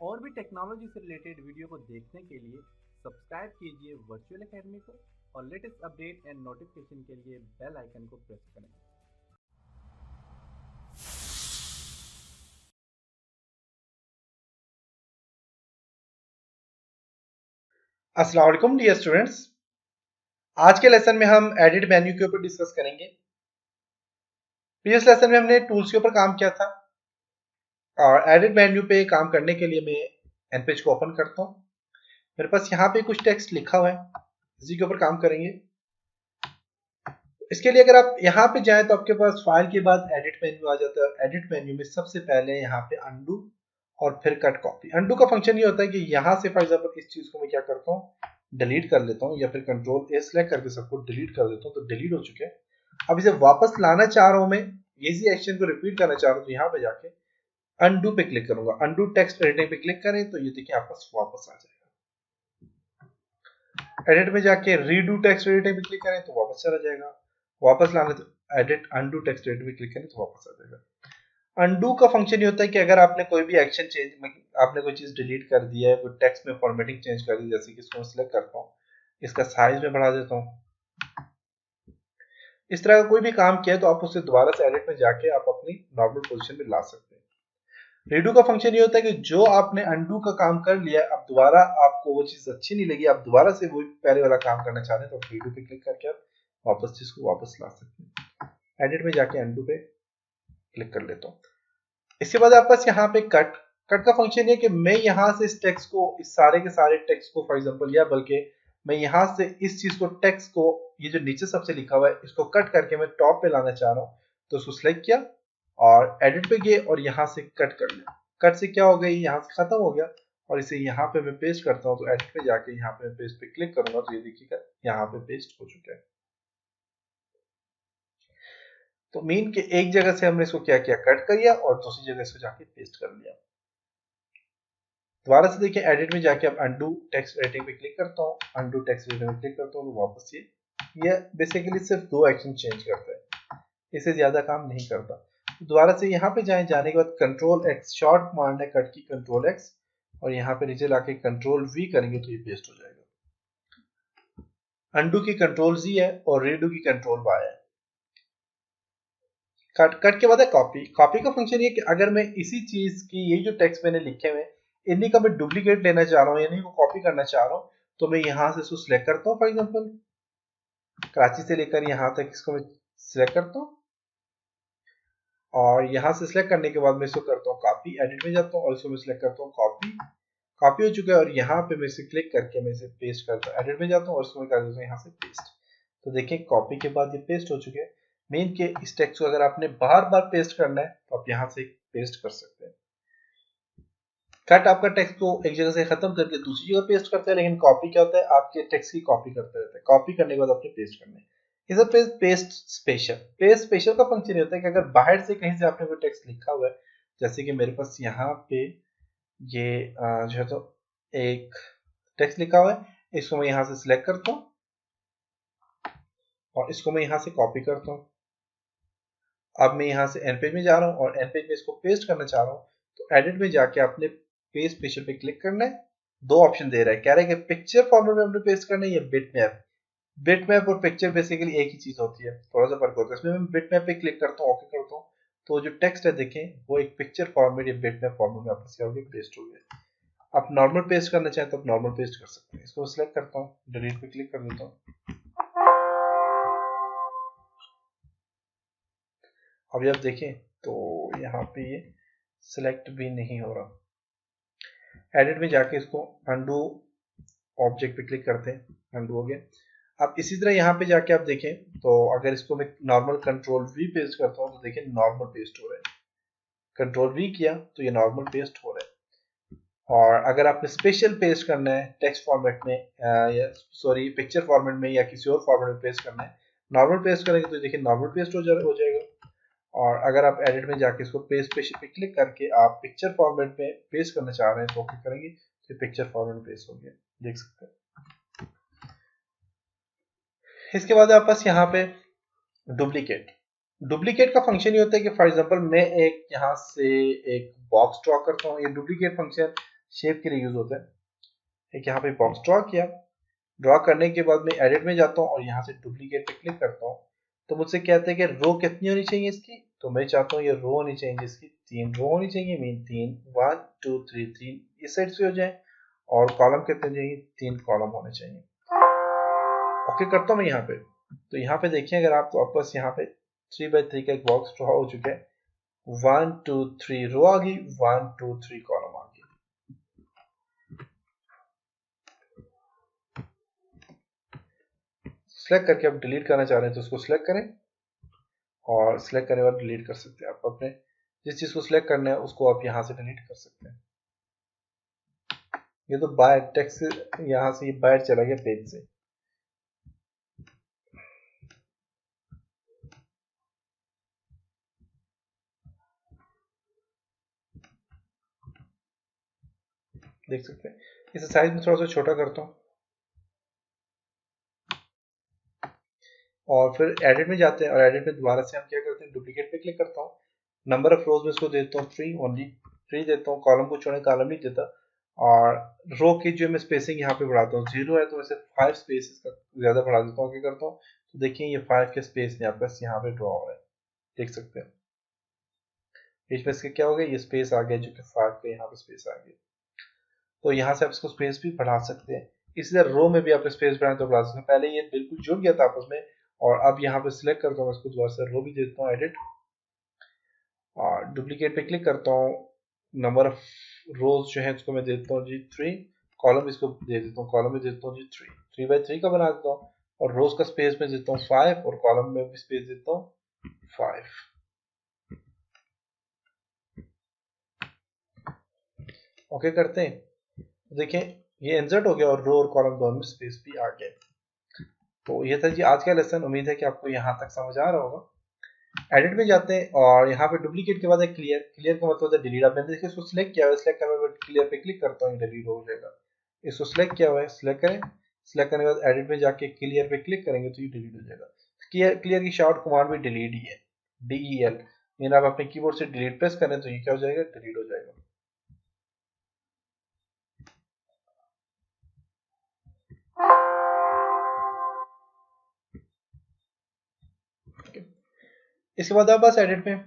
और भी टेक्नोलॉजी से रिलेटेड वीडियो को देखने के लिए सब्सक्राइब कीजिए वर्चुअल एकेडमी को और लेटेस्ट अपडेट एंड नोटिफिकेशन के लिए बेल आइकन को प्रेस करें। अस्सलाम वालेकुम डियर स्टूडेंट्स। आज के लेसन में हम एडिट मेन्यू के ऊपर डिस्कस करेंगे। प्रीवियस लेसन में हमने टूल्स के ऊपर काम किया था और एडिट मेन्यू पे काम करने के लिए मैं एनपेज को ओपन करता हूँ। मेरे पास यहाँ पे कुछ टेक्स्ट लिखा हुआ है, इसी के ऊपर काम करेंगे। इसके लिए अगर आप यहाँ पे जाएं तो आपके पास फाइल के बाद एडिट मेन्यू आ जाता है। एडिट मेन्यू में सबसे पहले यहाँ पे अंडू और फिर कट कॉपी। अंडू का फंक्शन ये होता है कि यहाँ से फॉर एग्जाम्पल इस चीज को मैं क्या करता हूँ, डिलीट कर लेता हूँ या फिर कंट्रोल ए सेलेक्ट करके सबको डिलीट कर देता हूँ, तो डिलीट हो चुके हैं। अब इसे वापस लाना चाह रहा हूँ मैं, इसी एक्शन को रिपीट करना चाह रहा हूँ, तो यहाँ पे जाके अनडू पे क्लिक करूंगा। अनडू टेक्स्ट एडिटिंग पे क्लिक करें तो ये देखिए आपका वापस आ जाएगा। एडिट में जाके रीडू टेक्स्ट एडिटिंग पे क्लिक करें तो वापस चला जाएगा। वापस लाने तो एडिट अनडू टेक्स्ट एडिटिंग पे क्लिक करें तो वापस आ जाएगा। अनडू का फंक्शन ये होता है कि अगर आपने कोई भी एक्शन चेंज, आपने कोई चीज डिलीट कर दिया है, कोई टेक्स्ट में फॉर्मेटिंग चेंज कर दी, जैसे कि इसको मैं सिलेक्ट करता हूँ, इसका साइज में बढ़ा देता हूँ, इस तरह का कोई भी काम किया है तो आप उसे दोबारा से एडिट में जाके आप अपनी नॉर्मल पोजीशन में ला सकते हैं। रीडू का फंक्शन ये होता है कि जो आपने अनडू का काम कर लिया, अब दोबारा आपको वो चीज अच्छी नहीं लगी, आप दोबारा से वो पहले वाला काम करना चाहते हैं, तो रीडू पे क्लिक करके आप वापस चीज को वापस ला सकते हैं। एडिट में जाके अनडू पे क्लिक कर लेता हूँ। इसके बाद आपके पास यहाँ पे कट। कट का फंक्शन ये कि मैं यहाँ से इस टेक्स्ट को, इस सारे के सारे टेक्स्ट को फॉर एग्जांपल, या बल्कि मैं यहाँ से इस चीज को, टेक्स्ट को, ये जो नीचे सबसे लिखा हुआ है, इसको कट करके मैं टॉप पे लाना चाह रहा हूँ, तो उसको सिलेक्ट किया और एडिट पे गए और यहाँ से कट कर लिया। कट से क्या हो गया, यहाँ से खत्म हो गया और इसे यहाँ पे मैं पेस्ट करता हूँ, तो एडिट पे जाके यहाँ पे पेस्ट पे क्लिक करूंगा तो ये देखिएगा यहाँ पे पेस्ट हो चुका है। तो मीन के एक जगह से हमने इसको क्या किया, कट कर लिया और दूसरी जगह इसको जाके पेस्ट कर लिया। दोबारा से देखिए एडिट में जाके अब अनडू टेक्स्ट एडिटिंग पे क्लिक करता हूँ, अनडू टेक्स्ट एडिटिंग पे क्लिक करता हूँ, तो वापस ये बेसिकली सिर्फ दो एक्शन चेंज करता है, इससे ज्यादा काम नहीं करता। दोबारा से यहाँ पे जाने के बाद कंट्रोल एक्स शॉर्ट कमांड है कट की, कंट्रोल एक्स, और यहाँ पे नीचे लाके कंट्रोल वी करेंगे तो ये पेस्ट हो जाएगा। अनडू की कंट्रोल जी है और रीडू की कंट्रोल वाई है। कट के बाद है कॉपी। कॉपी का फंक्शन ये कि अगर मैं इसी चीज की, ये जो टेक्स्ट मैंने लिखे हुए इन्हीं का मैं डुप्लीकेट लेना चाह रहा हूँ, इन्हीं को कॉपी करना चाह रहा हूँ, तो मैं यहाँ से इसको सिलेक्ट करता हूँ। फॉर एग्जाम्पल कराची से लेकर यहाँ तक इसको मैं सिलेक्ट करता हूँ और यहाँ से सिलेक्ट करने के बाद मैं इसको करता हूँ कॉपी। एडिट में जाता हूँ और इसको मैं सिलेक्ट करता हूँ कॉपी। कॉपी हो चुका है और यहाँ पे मैं इसे क्लिक करके मैं इसे पेस्ट करता हूँ। एडिट में जाता हूँ और इसको मैं कर देता हूँ यहाँ से पेस्ट। तो देखिए कॉपी के बाद ये पेस्ट हो चुके हैं। मेन के इस टेक्स्ट को अगर आपने बार बार पेस्ट करना है तो आप यहाँ से पेस्ट कर सकते हैं। कट आपका टेक्स्ट को एक जगह से खत्म करके दूसरी जगह पेस्ट करता है, लेकिन कॉपी क्या होता है, आपके टेक्स्ट की कॉपी करते रहता है। कॉपी करने के बाद आपने पेस्ट करना है। इसे पेस्ट स्पेशल। पेस्ट स्पेशल का फंक्शन ये होता है कि अगर बाहर से कहीं से आपने कोई टेक्स्ट लिखा हुआ है, जैसे कि मेरे पास यहाँ पे ये जो है तो एक टेक्स्ट लिखा हुआ है, इसको मैं यहाँ से सिलेक्ट करता हूँ और इसको मैं यहाँ से कॉपी करता हूँ। अब मैं यहाँ से एन पेज में जा रहा हूँ और एन पेज में इसको पेस्ट करना चाह रहा हूँ, तो एडिट में जाके आपने पेस्ट स्पेशल पे क्लिक करना है। दो ऑप्शन दे रहा है, कह रहा है कि पिक्चर फॉर्मेट में आपने पेस्ट करना है या बिट मैप। बिट मैप और पिक्चर बेसिकली एक ही चीज होती है, थोड़ा सा फर्क होता है। इसमें मैं बिट मैप पे क्लिक करता हूँ, ओके करता हूँ, तो जो टेक्स्ट है देखें वो एक पिक्चर फॉर्मेट या बिट मैप फॉर्मेट में आपस क्या पेस्ट हो गया। आप नॉर्मल पेस्ट करना चाहें तो आप नॉर्मल पेस्ट कर सकते हैं। इसको सिलेक्ट करता हूँ, डिलीट पे क्लिक कर देता हूँ। अभी आप देखें तो यहाँ पे ये सिलेक्ट भी नहीं हो रहा। एडिट में जाके इसको अनडू ऑब्जेक्ट पे क्लिक करते हैं, अनडू हो गया। अब इसी तरह यहाँ पे जाके आप देखें तो अगर इसको मैं नॉर्मल कंट्रोल वी पेस्ट करता हूँ तो देखिए नॉर्मल पेस्ट हो रहा है। कंट्रोल वी किया तो ये नॉर्मल पेस्ट हो रहा है। और अगर आपने स्पेशल पेस्ट करना है टेक्स्ट फॉर्मेट में या सॉरी पिक्चर फॉर्मेट में या किसी और फॉर्मेट में पेस्ट करना है, नॉर्मल पेस्ट करेंगे तो देखिए नॉर्मल पेस्ट हो जाएगा। और अगर आप एडिट में जाके इसको पेस्ट पे क्लिक करके आप पिक्चर फॉर्मेट में पेस्ट करना चाह रहे हैं तो ओके करेंगे तो पिक्चर फॉर्मेट में पेस्ट हो गया, देख सकते हैं। इसके बाद आपके पास यहाँ पे डुप्लीकेट। डुप्लीकेट का फंक्शन ये होता है कि फॉर एग्जांपल मैं एक यहाँ से एक बॉक्स ड्रॉ करता हूँ, ये डुप्लीकेट फंक्शन शेप के लिए यूज होता है। एक यहाँ पे बॉक्स ड्रॉ किया, ड्रॉ करने के बाद मैं एडिट में जाता हूँ और यहाँ से डुप्लीकेट पे क्लिक करता हूँ। तो मुझसे कहते हैं कि रो कितनी होनी चाहिए इसकी, तो मैं चाहता हूँ ये रो होनी चाहिए जिसकी 3 रो होनी चाहिए, मीन 3 1 2 3 3 इस साइड से हो जाए, और कॉलम कितने चाहिए, 3 कॉलम होने चाहिए। ओके करता हूँ मैं यहाँ पे। तो यहाँ पे देखिए अगर आप, तो आपस यहाँ पे 3x3 का एक बॉक्स ड्रॉ हो चुका है। 1 2 3 रो आ गई, 1 2 3 कॉलम आ गई। सिलेक्ट करके आप डिलीट करना चाह रहे हैं तो उसको सिलेक्ट करें, और सिलेक्ट करने के बाद डिलीट कर सकते हैं। आप अपने जिस चीज को सिलेक्ट करना है उसको आप यहाँ से डिलीट कर सकते हैं। ये तो बाहर टेक्स्ट यहाँ से ये बाहर चला गया पेज से। देख सकते हैं। इसे साइज में थोड़ा सा छोटा करता हूँ और फिर एडिट में जाते हैं, और एडिट में दोबारा से हम क्या करते हैं, डुप्लीकेट पे क्लिक करता हूँ। नंबर ऑफ रोज में इसको देता हूँ 3, ओनली 3 देता हूँ। कॉलम को छोड़े, कॉलम नहीं देता। और रो की जो मैं स्पेसिंग यहाँ पे बढ़ाता हूँ, 0 है तो वैसे 5 स्पेसेस का ज्यादा बढ़ा देता हूँ। क्या करता हूँ, तो देखिए ये 5 के स्पेस यहाँ पे ड्रॉ हो रहा है, देख सकते हैं। बीच में इसके क्या हो गया, ये स्पेस आ गया जो कि 5 पे यहाँ पे स्पेस आ गया। तो यहाँ से आप इसको स्पेस भी बढ़ा सकते हैं। इसी तरह रो में भी आप स्पेस बढ़ाएं तो बढ़ा सकते हैं। पहले ये बिल्कुल जुड़ गया था आपस में, और अब यहाँ पे सिलेक्ट करता हूँ इसको, दोबारा से रो भी देता हूँ एडिट, और डुप्लीकेट पे क्लिक करता हूँ। नंबर ऑफ रोज जो है उसको मैं देता हूँ जी 3, कॉलम इसको दे देता हूँ, कॉलम में देता हूँ जी 3, 3x3 का बना देता हूँ। और रोज का स्पेस में देता हूँ 5, और कॉलम में भी स्पेस देता हूँ 5। ओके करते हैं, तो देखें ये इंसर्ट हो गया और रो और कॉलम दोनों में स्पेस भी आ गया। तो ये था जी आज का लेसन। उम्मीद है कि आपको यहाँ तक समझ आ रहा होगा। एडिट में जाते हैं और यहाँ पे डुप्लीकेट के बाद है क्लियर। क्लियर का मतलब है डिलीट। आपने देखिए इसको सिलेक्ट किया हुआ है, सिलेक्ट करने के बाद क्लियर पे क्लिक करता हूँ, डिलीट हो जाएगा। इसको सिलेक्ट किया हुआ है, सिलेक्ट करें, सिलेक्ट करने के बाद एडिट में जाके क्लियर पे क्लिक करेंगे तो ये डिलीट हो जाएगा। क्लियर की शॉर्ट कमांड भी डिलीट ही है, DEL। यानी आप अपने कीबोर्ड से डिलीट प्रेस करें तो ये क्या हो जाएगा, डिलीट हो जाएगा। इसके बाद आप बस एडिट में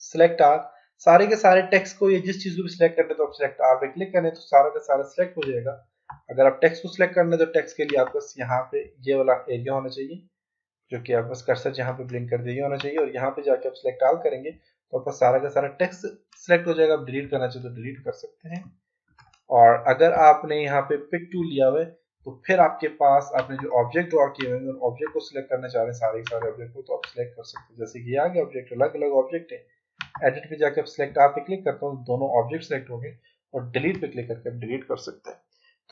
सिलेक्ट आर, सारे के सारे टेक्स्ट को, ये जिस चीज को भी सिलेक्ट करना है तो आप सिलेक्ट आर पे क्लिक करें तो सारा का सारा सिलेक्ट हो जाएगा। अगर आप टेक्स्ट को सिलेक्ट करना है तो टेक्स्ट के लिए आपको यहाँ पे ये वाला एरिया होना चाहिए, जो कि आप बस कर्सर यहाँ पे ब्लिंक कर दिए होना चाहिए, और यहाँ पे जाके आप सिलेक्ट ऑल करेंगे तो आपका सारा का सारा टेक्स्ट सिलेक्ट हो जाएगा। आप डिलीट करना चाहे तो डिलीट कर सकते हैं। और अगर आपने यहाँ पे पिक टूल लिया हुआ है तो फिर आपके पास आपने जो ऑब्जेक्ट ड्रॉ किए हुए हैं उन ऑब्जेक्ट को सिलेक्ट करना चाह रहे हैं, सारे सारे ऑब्जेक्ट को, तो आप सिलेक्ट कर सकते हैं। जैसे कि ये आगे ऑब्जेक्ट अलग अलग ऑब्जेक्ट है, एडिट पे जाकर सिलेक्ट आप पे क्लिक करता हूँ, दोनों ऑब्जेक्ट सिलेक्ट हो गए, और डिलीट पे क्लिक करके आप डिलीट कर सकते हैं।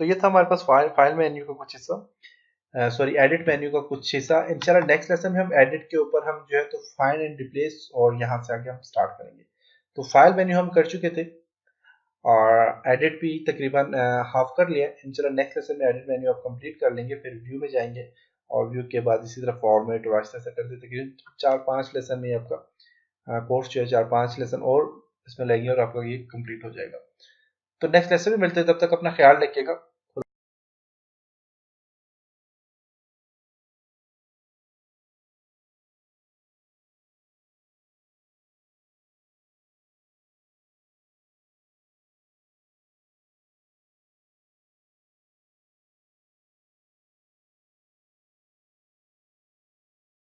तो ये था हमारे पास फाइल मेन्यू का कुछ हिस्सा, सॉरी एडिट मेन्यू का कुछ हिस्सा। इंशाल्लाह नेक्स्ट लेसन में हम एडिट के ऊपर हम जो है तो फाइंड एंड रिप्लेस, और यहाँ से आगे हम स्टार्ट करेंगे। तो फाइल मेन्यू हम कर चुके थे और एडिट भी तकरीबन हाफ कर लिया। इंशाल्लाह नेक्स्ट लेसन में एडिट मेन्यू आप कंप्लीट कर लेंगे, फिर व्यू में जाएंगे, और व्यू के बाद इसी तरह फॉर्मेट और ऐसा करते तकरीबन 4-5 लेसन में आपका कोर्स जो है 4-5 लेसन और इसमें लगेंगे और आपका ये कंप्लीट हो जाएगा। तो नेक्स्ट लेसन में मिलते हैं, तब तक अपना ख्याल रखिएगा।